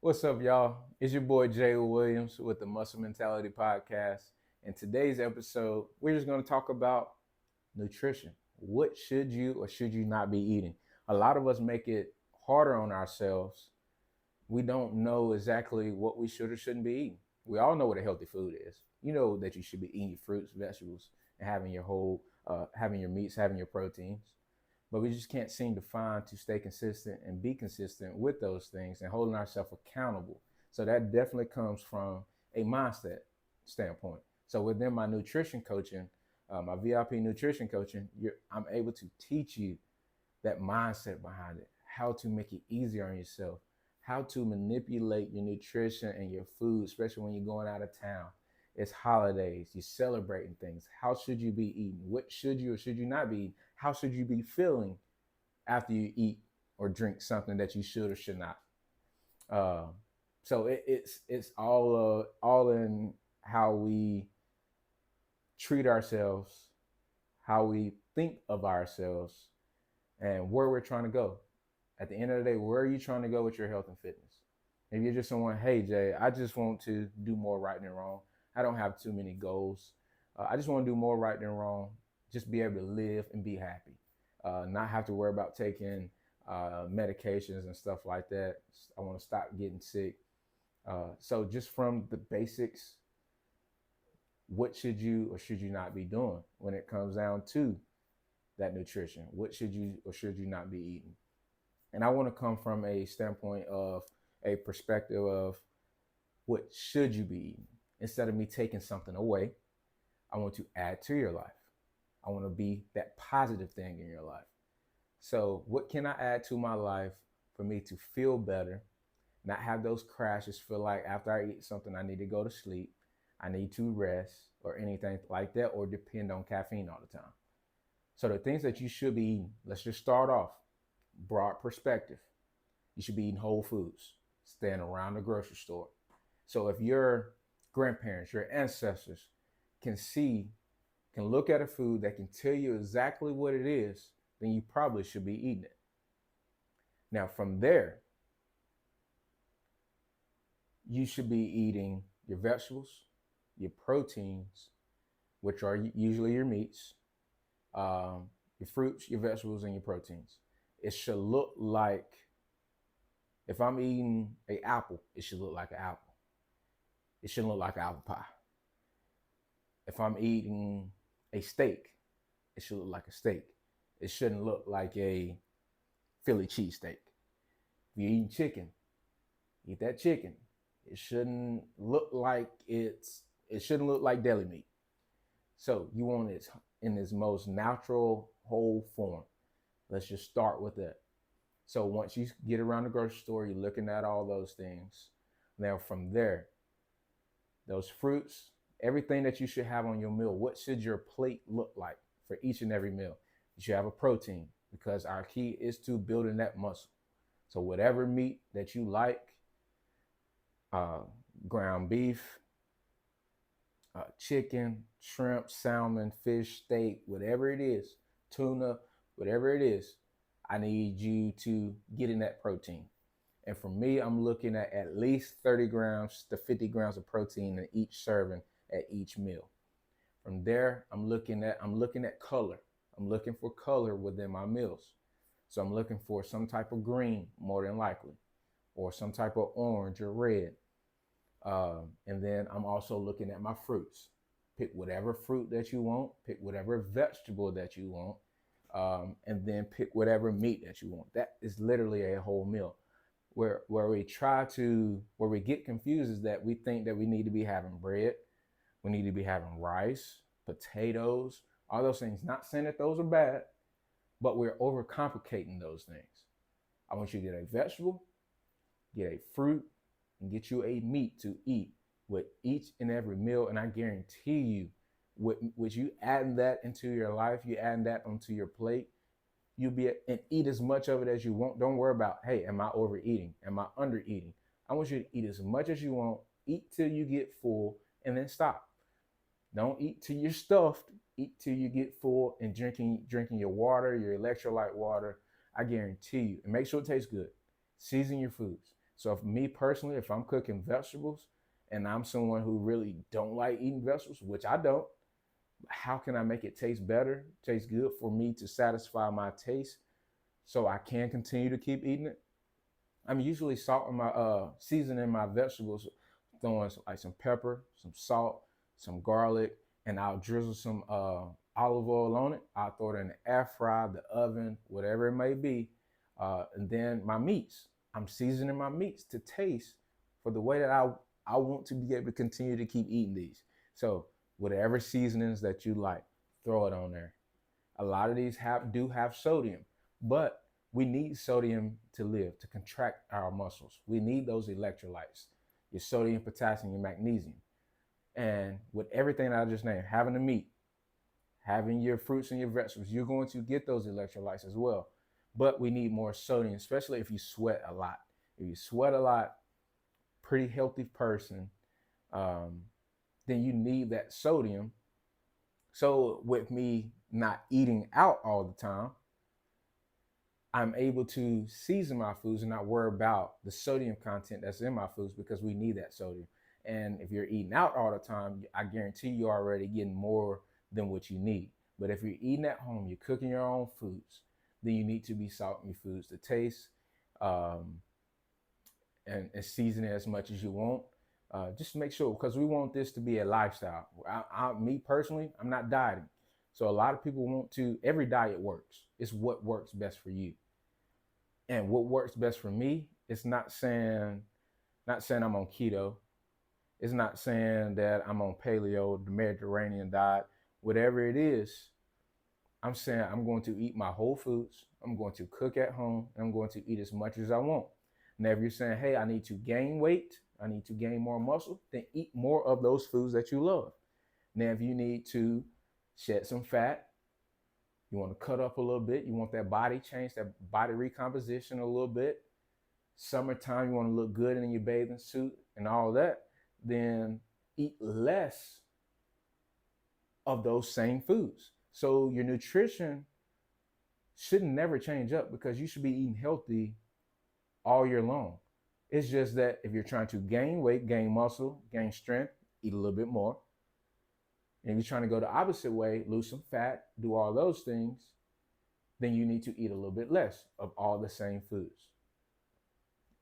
What's up, y'all? It's your boy Jay Williams with the Muscle Mentality Podcast. In today's episode, we're just going to talk about nutrition. What should you or should you not be eating? A lot of us make it harder on ourselves. We don't know exactly what we should or shouldn't be eating. We all know what a healthy food is. You know that you should be eating your fruits, vegetables, and having your meats, having your proteins. But we just can't seem to find to stay consistent and be consistent with those things and holding ourselves accountable. So that definitely comes from a mindset standpoint. So within my nutrition coaching, my VIP nutrition coaching, I'm able to teach you that mindset behind it, how to make it easier on yourself, how to manipulate your nutrition and your food, especially when you're going out of town. It's holidays, you're celebrating things. How should you be eating? What should you or should you not be eating? How should you be feeling after you eat or drink something that you should or should not? Uh, so it's all in how we treat ourselves, how we think of ourselves, and where we're trying to go. At the end of the day, where are you trying to go with your health and fitness? Maybe you're just someone, hey, Jay, I just want to do more right than wrong. I don't have too many goals. I just want to do more right than wrong. Just be able to live and be happy. Not have to worry about taking medications and stuff like that. I want to stop getting sick. So just from the basics, what should you or should you not be doing when it comes down to that nutrition? What should you or should you not be eating? And I want to come from a standpoint of a perspective of what should you be eating. Instead of me taking something away, I want to add to your life. I want to be that positive thing in your life. So what can I add to my life for me to feel better, not have those crashes, feel like after I eat something, I need to go to sleep, I need to rest or anything like that, or depend on caffeine all the time. So the things that you should be eating, let's just start off broad perspective. You should be eating whole foods, staying around the grocery store. So if your grandparents, your ancestors can can look at a food that can tell you exactly what it is, then you probably should be eating it. Now, from there, you should be eating your vegetables, your proteins, which are usually your meats, your fruits, your vegetables, and your proteins. It should look like, if I'm eating an apple, it should look like an apple. It shouldn't look like an apple pie. If I'm eating a steak, it should look like a steak. It shouldn't look like a Philly cheesesteak. If you're eating chicken, eat that chicken. It shouldn't look like it shouldn't look like deli meat. So you want it in its most natural whole form. Let's just start with that. So once you get around the grocery store, you're looking at all those things. Now from there, those fruits, everything that you should have on your meal, what should your plate look like for each and every meal? You should have a protein, because our key is to building that muscle. So whatever meat that you like, uh, ground beef, chicken, shrimp, salmon, fish, steak, whatever it is, tuna, whatever it is, I need you to get in that protein. And for me, I'm looking at least 30 grams to 50 grams of protein in each serving at each meal. From there, I'm looking at color. I'm looking for color within my meals. So I'm looking for some type of green, more than likely, or some type of orange or red. And then I'm also looking at my fruits. Pick whatever fruit that you want, pick whatever vegetable that you want, and then pick whatever meat that you want. That is literally a whole meal. Where we get confused is that we think that we need to be having bread, we need to be having rice, potatoes, all those things. Not saying that those are bad, but we're overcomplicating those things. I want you to get a vegetable, get a fruit, and get you a meat to eat with each and every meal. And I guarantee you, with you adding that into your life, you adding that onto your plate, you'll be and eat as much of it as you want. Don't worry about, hey, am I overeating? Am I under eating? I want you to eat as much as you want, eat till you get full, and then stop. Don't eat till you're stuffed. Eat till you get full, and drinking your water, your electrolyte water. I guarantee you. And make sure it tastes good. Season your foods. So if me personally, if I'm cooking vegetables and I'm someone who really don't like eating vegetables, which I don't, how can I make it taste better, taste good for me to satisfy my taste so I can continue to keep eating it? I'm usually salting my seasoning my vegetables, throwing like some pepper, some salt, some garlic, and I'll drizzle some olive oil on it. I'll throw it in the air fry, the oven, whatever it may be. And then my meats. I'm seasoning my meats to taste for the way that I want to be able to continue to keep eating these. So whatever seasonings that you like, throw it on there. A lot of these do have sodium, but we need sodium to live, to contract our muscles. We need those electrolytes, your sodium, potassium, your magnesium. And with everything that I just named, having the meat, having your fruits and your vegetables, you're going to get those electrolytes as well. But we need more sodium, especially if you sweat a lot. If you sweat a lot, pretty healthy person, um, then you need that sodium. So with me not eating out all the time, I'm able to season my foods and not worry about the sodium content that's in my foods because we need that sodium. And if you're eating out all the time, I guarantee you're already getting more than what you need. But if you're eating at home, you're cooking your own foods, then you need to be salting your foods to taste, um, and season it as much as you want. Just make sure, because we want this to be a lifestyle. Me personally, I'm not dieting. So a lot of people want to, every diet works. It's what works best for you. And what works best for me, it's not saying I'm on keto. It's not saying that I'm on paleo, the Mediterranean diet, whatever it is. I'm saying I'm going to eat my whole foods. I'm going to cook at home. And I'm going to eat as much as I want. Now, if you're saying, hey, I need to gain weight, I need to gain more muscle, then eat more of those foods that you love. Now, if you need to shed some fat, you want to cut up a little bit, you want that body change, that body recomposition a little bit, summertime, you want to look good in your bathing suit and all that, then eat less of those same foods. So your nutrition should never change up because you should be eating healthy all year long. It's just that if you're trying to gain weight, gain muscle, gain strength, eat a little bit more. And if you're trying to go the opposite way, lose some fat, do all those things, then you need to eat a little bit less of all the same foods.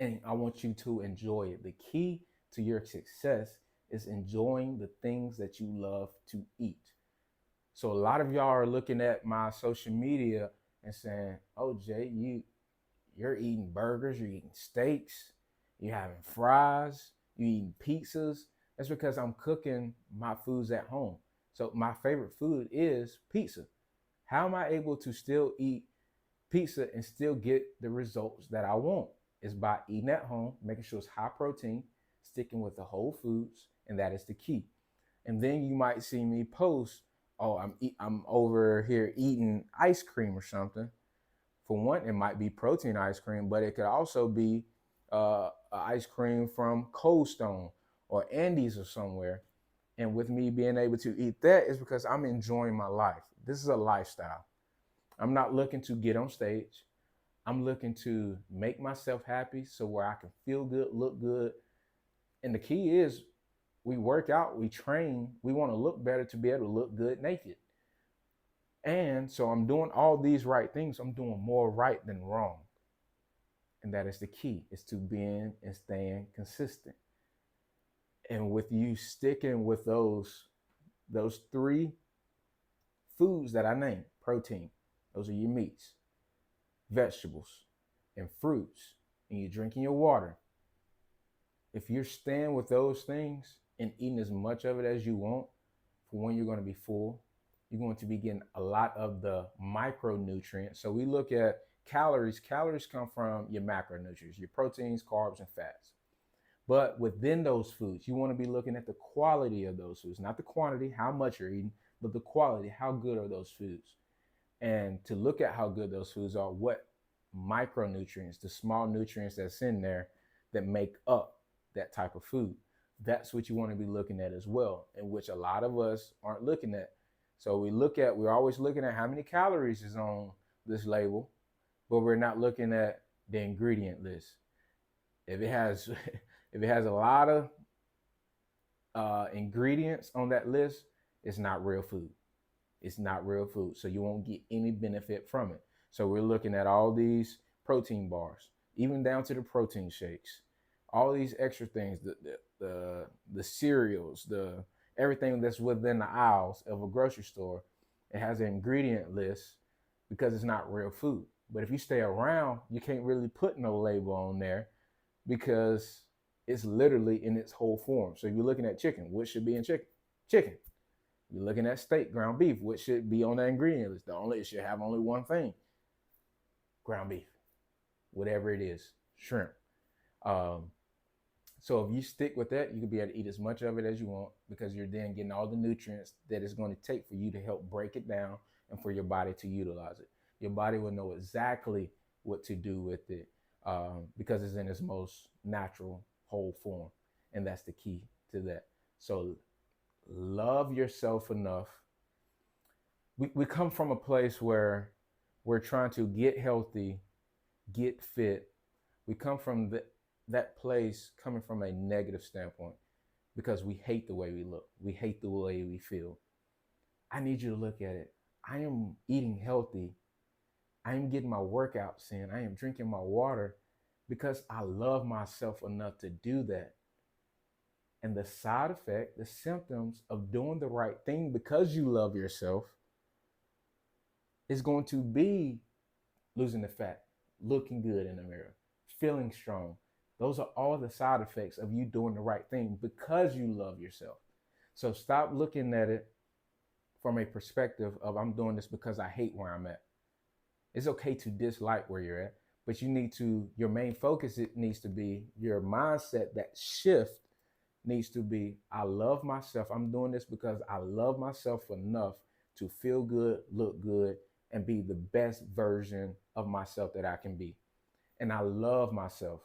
And I want you to enjoy it. The key to your success is enjoying the things that you love to eat. So a lot of y'all are looking at my social media and saying, "Oh, Jay, you're eating burgers, you're eating steaks, you're having fries, you're eating pizzas." That's because I'm cooking my foods at home. So my favorite food is pizza. How am I able to still eat pizza and still get the results that I want? Is by eating at home, making sure it's high protein, sticking with the whole foods, and that is the key. And then you might see me post, "Oh, I'm over here eating ice cream or something." For one, it might be protein ice cream, but it could also be ice cream from Cold Stone or Andes or somewhere. And with me being able to eat that is because I'm enjoying my life. This is a lifestyle. I'm not looking to get on stage. I'm looking to make myself happy so where I can feel good, look good. And the key is we work out, we train, we want to look better to be able to look good naked. And so I'm doing all these right things. I'm doing more right than wrong. And that is the key, is to being and staying consistent. And with you sticking with those three foods that I named, protein, those are your meats, vegetables, and fruits, and you're drinking your water. If you're staying with those things and eating as much of it as you want, for one, you're going to be full. You're going to be getting a lot of the micronutrients. So we look at calories. Calories come from your macronutrients, your proteins, carbs, and fats. But within those foods, you want to be looking at the quality of those foods, not the quantity, how much you're eating, but the quality, how good are those foods? And to look at how good those foods are, what micronutrients, the small nutrients that's in there that make up that type of food. That's what you want to be looking at as well, in which a lot of us aren't looking at. So we're always looking at how many calories is on this label, but we're not looking at the ingredient list. If it has if it has a lot of ingredients on that list, it's not real food. It's not real food. So you won't get any benefit from it. So we're looking at all these protein bars, even down to the protein shakes, all these extra things, the cereals, the everything that's within the aisles of a grocery store. It has an ingredient list because it's not real food. But if you stay around, you can't really put no label on there because it's literally in its whole form. So you're looking at chicken. What should be in chicken? Chicken. You're looking at steak, ground beef. What should be on the ingredient list? It should have only one thing: ground beef, whatever it is, shrimp. Um, so if you stick with that, you can be able to eat as much of it as you want because you're then getting all the nutrients that it's going to take for you to help break it down and for your body to utilize it. Your body will know exactly what to do with it because it's in its most natural whole form, and that's the key to that. So love yourself enough. We come from a place where we're trying to get healthy, get fit. We come from that place coming from a negative standpoint because we hate the way we look. We hate the way we feel. I need you to look at it. I am eating healthy. I am getting my workouts in. I am drinking my water because I love myself enough to do that. And the side effect, the symptoms of doing the right thing because you love yourself is going to be losing the fat, looking good in the mirror, feeling strong. Those are all the side effects of you doing the right thing because you love yourself. So stop looking at it from a perspective of I'm doing this because I hate where I'm at. It's okay to dislike where you're at, but your main focus, it needs to be your mindset, that shift needs to be, I love myself. I'm doing this because I love myself enough to feel good, look good, and be the best version of myself that I can be. And I love myself.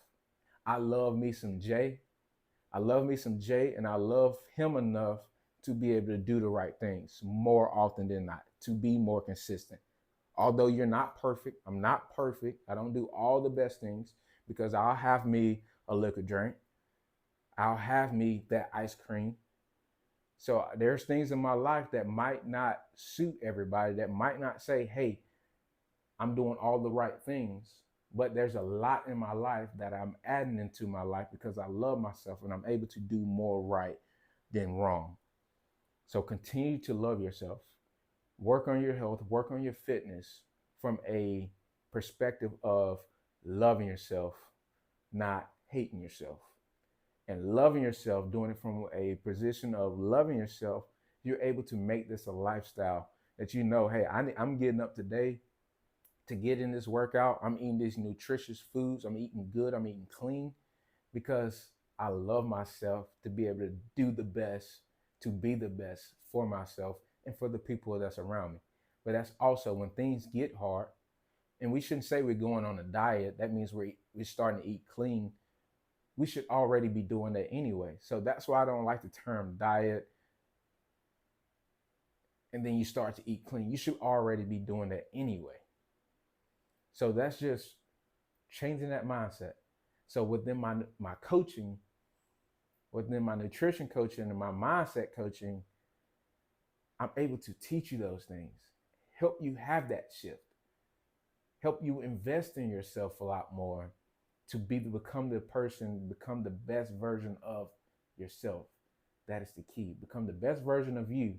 I love me some Jay. I love me some Jay, and I love him enough to be able to do the right things more often than not, to be more consistent. Although you're not perfect, I'm not perfect. I don't do all the best things because I'll have me a liquor drink. I'll have me that ice cream. So there's things in my life that might not suit everybody, that might not say, hey, I'm doing all the right things. But there's a lot in my life that I'm adding into my life because I love myself and I'm able to do more right than wrong. So continue to love yourself. Work on your health, work on your fitness from a perspective of loving yourself, not hating yourself. And loving yourself, doing it from a position of loving yourself, you're able to make this a lifestyle that you know, hey, I'm getting up today to get in this workout. I'm eating these nutritious foods. I'm eating good. I'm eating clean because I love myself to be able to do the best, to be the best for myself and for the people that's around me. But that's also when things get hard, and we shouldn't say we're going on a diet. That means we're starting to eat clean. We should already be doing that anyway. So that's why I don't like the term diet. And then you start to eat clean. You should already be doing that anyway. So that's just changing that mindset. So within my coaching, within my nutrition coaching and my mindset coaching, I'm able to teach you those things, help you have that shift, help you invest in yourself a lot more to become the person, become the best version of yourself. That is the key. Become the best version of you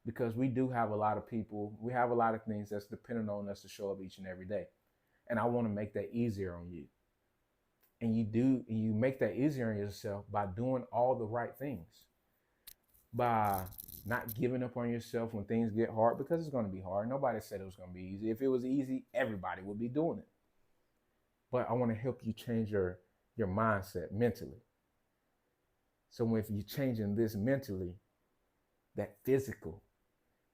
because we do have a lot of people, we have a lot of things that's dependent on us to show up each and every day. And I want to make that easier on you. And you make that easier on yourself by doing all the right things, by not giving up on yourself when things get hard, because it's going to be hard. Nobody said it was going to be easy. If it was easy, everybody would be doing it. But I want to help you change your mindset mentally. So if you're changing this mentally, that physical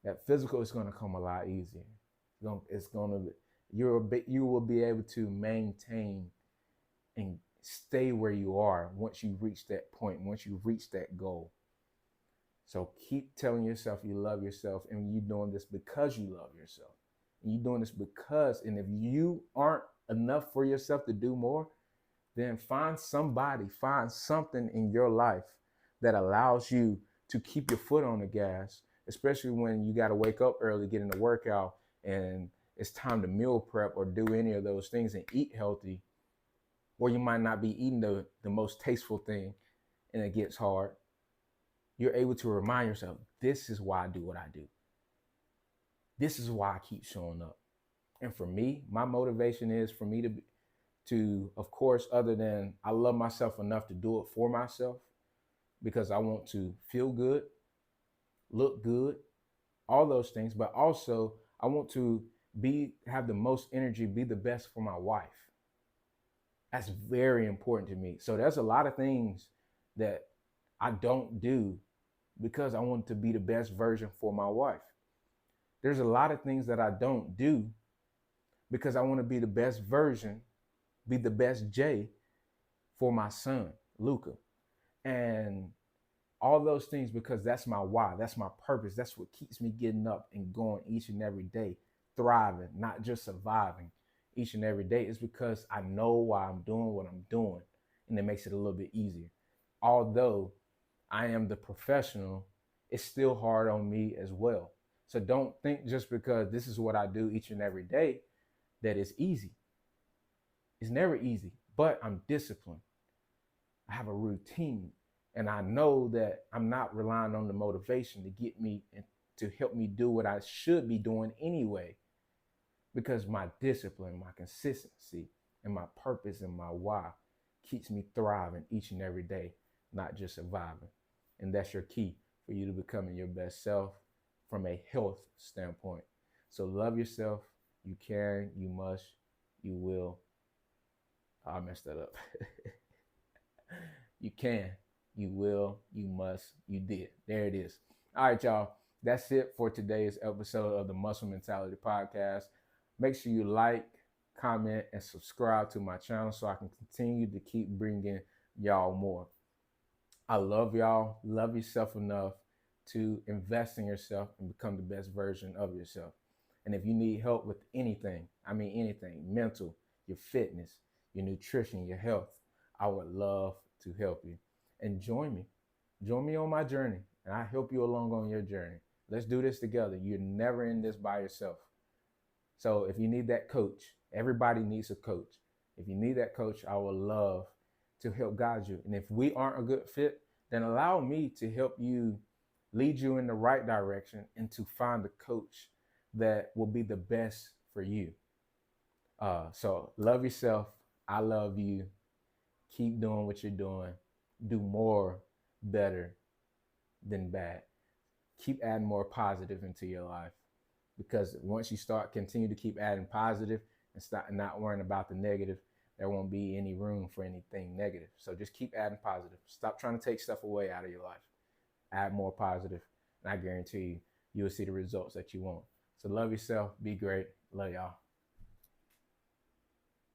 is going to come a lot easier. You will be able to maintain and stay where you are once you reach that point, once you reach that goal. So keep telling yourself you love yourself, and you're doing this because you love yourself. And you're doing this because, and if you aren't enough for yourself to do more, then find something in your life that allows you to keep your foot on the gas, especially when you got to wake up early, get in a workout, and it's time to meal prep or do any of those things and eat healthy, or you might not be eating the most tasteful thing and it gets hard. You're able to remind yourself, this is why I do what I do. This is why I keep showing up. And for me, my motivation is for me to, of course, other than I love myself enough to do it for myself, because I want to feel good, look good, all those things, but also I want to have the most energy, be the best for my wife. That's very important to me. So there's a lot of things that I don't do because I want to be the best version for my wife. There's a lot of things that I don't do because I want to be the best version, be the best Jay for my son, Luca. And all those things, because that's my why, that's my purpose, that's what keeps me getting up and going each and every day, thriving, not just surviving each and every day. It's because I know why I'm doing what I'm doing, and it makes it a little bit easier. Although I am the professional, it's still hard on me as well. So don't think just because this is what I do each and every day that it's easy. It's never easy, but I'm disciplined. I have a routine. And I know that I'm not relying on the motivation to get me and to help me do what I should be doing anyway, because my discipline, my consistency, and my purpose and my why keeps me thriving each and every day, not just surviving. And that's your key for you to becoming your best self from a health standpoint. So love yourself. You can, you must, you will. I messed that up. You can, you will, you must, you did. There it is. All right, y'all. That's it for today's episode of the Muscle Mentality Podcast. Make sure you like, comment, and subscribe to my channel so I can continue to keep bringing y'all more. I love y'all. Love yourself enough to invest in yourself and become the best version of yourself. And if you need help with anything, I mean anything, mental, your fitness, your nutrition, your health, I would love to help you. And join me. Join me on my journey, and I help you along on your journey. Let's do this together. You're never in this by yourself. So if you need that coach, everybody needs a coach. If you need that coach, I would love to help guide you. And if we aren't a good fit, then allow me to help you, lead you in the right direction, and to find the coach that will be the best for you. So love yourself. I love you. Keep doing what you're doing. Do more, better than bad. Keep adding more positive into your life, because once you continue to keep adding positive and start not worrying about the negative, there won't be any room for anything negative. So just keep adding positive. Stop trying to take stuff away out of your life. Add more positive, and I guarantee you will see the results that you want. So love yourself. Be great. Love y'all.